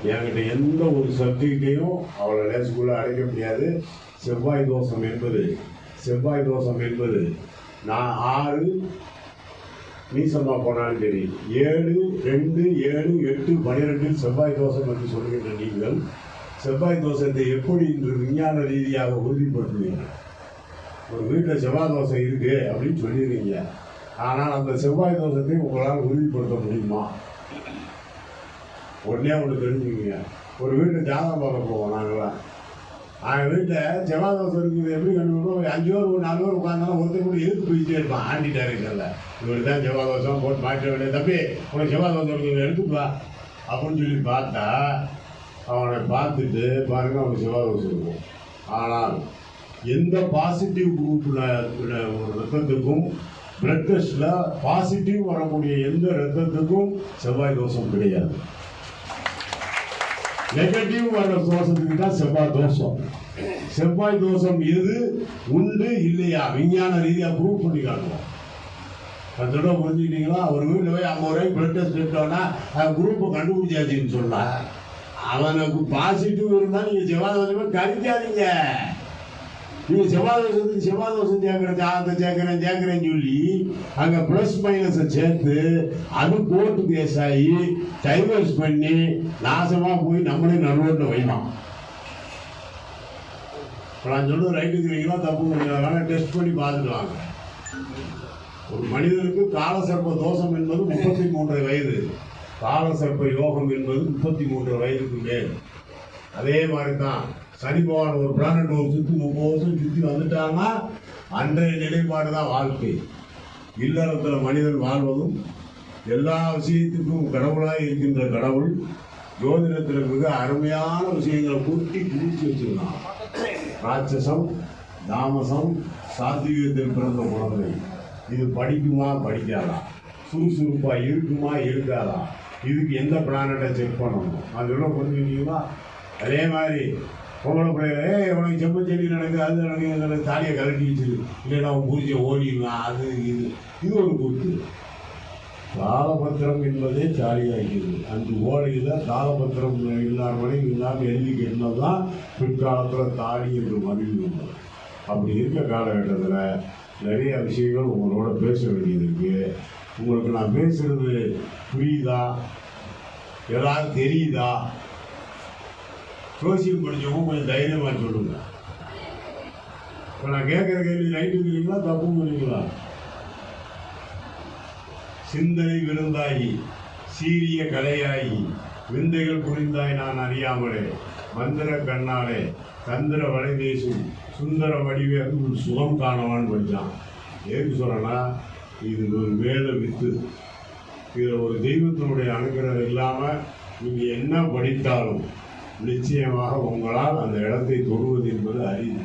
என்கிட்ட எந்த ஒரு சப்ஜெக்டையும் அவளை லேசுக்குள்ளே அடைக்க முடியாது. செவ்வாய் தோஷம் என்பது நான் 6 நீசமா போனாலும் சரி 7, 2, 7, 8, 12 செவ்வாய் தோஷம் என்று சொல்கின்ற நீங்கள் செவ்வாய் தோஷத்தை எப்படி இன்று விஞ்ஞான ரீதியாக உறுதிப்படுத்துவீங்க? ஒரு வீட்டில் செவ்வாய் தோஷம் இருக்கு அப்படின்னு சொல்லிடுறீங்க. ஆனால் அந்த செவ்வாய் தோஷத்தை உங்களால் உறுதிப்படுத்த முடியுமா? உடனே ஒன்று தெரிஞ்சுக்கீங்க. ஒரு வீட்டில் ஜாதகம் பார்க்க போவோம் நாங்களாம். வீட்டில் செவ்வாய் தோஷம் இருக்குது எப்படி கண்டுபிடிப்போம்? 5 பேர் 4 பேர் உட்காந்தாலும் ஒருத்தர் கூட எதிர்த்து போயிட்டே இருப்பான். ஆண்டி டைரக்டரில் இவருக்கு தான் செவ்வாய் தோஷம் போட்டு மாற்ற வேண்டிய தம்பி உனக்கு செவ்வாய் தோஷம் இருக்குது எடுத்துப்பா அப்படின்னு சொல்லி பார்த்தா அவனை பார்த்துட்டு பாருங்கள் அவனுக்கு செவ்வாய் தோஷம் இருக்கும். ஆனால் எந்த பாசிட்டிவ் குரூப்பில் ஒரு ரத்தத்துக்கும் பிளட் டெஸ்ட்டில் பாசிட்டிவ் வரக்கூடிய எந்த ரத்தத்துக்கும் செவ்வாய் தோஷம் கிடையாது. நெகட்டிவ் வர தோஷத்துக்கு தான் செவ்வாய் தோஷம். செவ்வாய் தோஷம் எது உண்டு இல்லையா விஞ்ஞான ரீதியாக ப்ரூவ் பண்ணி காட்டுவோம். அதோட புரிஞ்சுக்கிட்டீங்களா? ஒரு வீட்டில் போய் 50 ரூபாய்க்கு பிளட் டெஸ்ட் எடுத்தோன்னா குரூப்பை கண்டுபிடிச்சாச்சின்னு சொன்னா அவனுக்கு பாசிட்டிவ் இருந்தால் நீங்கள் செவ்வாய் தோஷமே கழிக்காதீங்க. நீங்கள் செவ்வாய் தோஷம் சேர்க்குறேன்னு சொல்லி அங்கே ப்ளஸ் மைனஸை சேர்த்து அது கோர்ட்டு கேஸ் ஆகி டைவர்ஸ் பண்ணி நாசமாக போய் நம்மளே நடுவோட்டில் வைக்கலாம். இப்போ நான் சொல்றது ரைட்டுங்கிறீங்களா தப்புங்கிறீங்களா? வேணா டெஸ்ட் பண்ணி பார்த்துட்டு வாங்க. ஒரு மனிதனுக்கு காலசர்ப்ப தோஷம் என்பது 33 வயது, காலசர்ப்ப யோகம் என்பது 33 வயதுக்கு மேல். அதே மாதிரி தான் சனி பகவான் ஒரு பிளானட் ஒரு சுற்றி 30 வருஷம் சுற்றி வந்துட்டாங்கன்னா அன்றைய நிலைப்பாடு தான் வாழ்க்கை. இல்லறத்தில் மனிதன் வாழ்வதும் எல்லா விஷயத்துக்கும் கடவுளாக இருக்கின்ற கடவுள் ஜோதிடத்தில் மிக அருமையான விஷயங்களை கூட்டி குடிச்சு வச்சிருக்கான். ராட்சசம், தாமசம், சாத்வீகத்தில் பிறந்த குழந்தை இது படிக்குமா படிக்காதா, சுறுசுறுப்பா இருக்குமா இருக்காதா, இதுக்கு எந்த பிளானட்டை செக் பண்ணணும் அதெல்லாம் புரிஞ்சுக்கிட்டீங்களா? அதே மாதிரி பொம்பளை பிள்ளைகளே உனக்கு செம்பச்செடி நடக்குது அது நடக்குது தாலியை கலட்டி வச்சுது இல்லைன்னா அவன் பூஜை ஓடிடுவான் அது இது ஒரு கூத்து. காலபத்திரம் என்பதே ஜாலியாகிறது. அந்த ஓலையில் காலபத்திரம் இல்லாத மனைவி இல்லாமல் எழுதி கேட்டது தான் பிற்காலத்தில் தாலி என்று மனைவி. அப்படி இருக்க காலகட்டத்தில் நிறைய விஷயங்கள் உங்களோட பேச வேண்டியது இருக்குது. உங்களுக்கு நான் பேசுகிறது புரியுதா? ஏதாவது தெரியுதா? சோசியம் படித்தவங்க கொஞ்சம் தைரியமாக சொல்லுங்க. இப்போ நான் கேட்குற கேள்வி ரைட்டுங்கிறீங்களா தப்புங்கிறீங்களா? சிந்தனை விருந்தாயி சீரிய கலையாயி விந்தைகள் புரிந்தாய் நான் அறியாமலே மந்திர கண்ணாலே தந்திர வலை பேசும் சுந்தர வடிவே சுகம் காணவான்னு படித்தான். ஏன்னு சொல்கிறேன்னா இது ஒரு வேத வித்து. இதில் ஒரு தெய்வத்தினுடைய அனுகிரகம் இல்லாமல் நீங்கள் என்ன படித்தாலும் நிச்சயமாக உங்களால் அந்த இடத்தை தொடுவது என்பது அரிது.